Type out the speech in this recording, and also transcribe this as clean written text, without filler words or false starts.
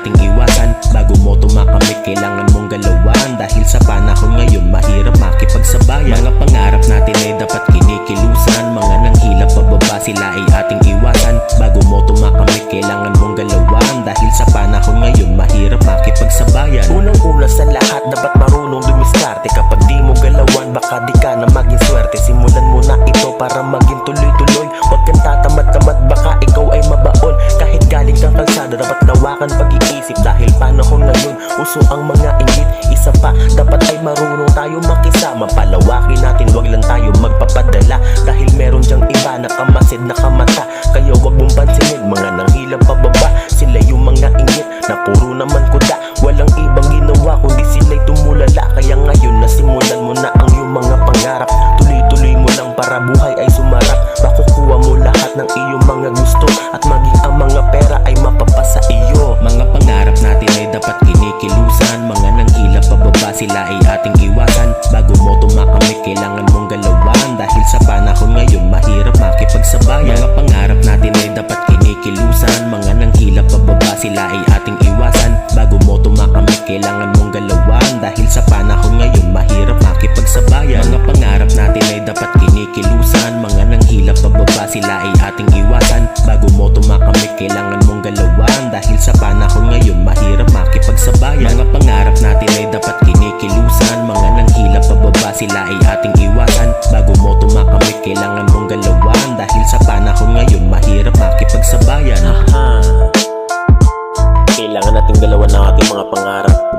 ating iwasan. Bago mo tumakamit kailangan mong galawan, dahil sa panahon ngayon mahirap makipagsabayan. Mga pangarap natin ay dapat kinikilusan, mga nanghilap pababa sila ay ating iwasan. Bago mo tumakamit kailangan mong galawan, dahil sa panahon ngayon mahirap makipagsabayan. Unang-una sa lahat dapat marunong dumiskarte. Kapag di mo galawan baka di ka na maging swerte. Simulan mo na ito para maging tuloy-tuloy. Huwag kang tatamad-tamad baka ikaw ay mabaon. Kahit galing kang kalsada dapat lawakan pag-iisip, dahil panahon ngayon uso ang mga inggit. Isa pa dapat ay marunong tayo makisama. Palawakin natin wag lang tayo magpapadala, dahil meron dyang iba na kamasid na kamata. Kaya wag mong pansinin mga nanghilap pababa, sila yung mga inggit na puro naman kuda. Walang ibang ginawa kundi sila'y tumulala. Kaya ngayon nasimulan mo na ang iyong mga pangarap. Tuloy-tuloy mo lang para buhay ay sumarap. Makukuha mo lahat ng iyong mga gusto, at maging ang mga pera ay mapapasa iyo. Mga pangarap natin ay dapat kinikilusan, mga nanghilap pababa sila ay ating iwasan. Bago mo tumakamit kailangan mong galawan, dahil sa panahon ngayon mahirap makipagsabayan. Mga pangarap natin ay dapat kinikilusan, mga nanghilap pababa sila ay ating iwasan. Bago mo tumakamit kailangan mong galawan, dahil sa panahon ngayon mahirap makipagsabayan. Mga pangarap natin ay dapat kinikilusan, mga nanghilap pababa sila ay ating iwasan. Bago mo tumakamit kailangan mong galawan, dahil sa panahon ngayon mahirap makipagsabayan. Mga pangarap natin ay dapat kinikilusan, mga nanghilap pababa sila ay ating iwasan. Bago mo tumakamit kailangan mong galawan, dahil sa panahon ngayon mahirap makipagsabayan. Kailangan nating galawan ng ating mga pangarap.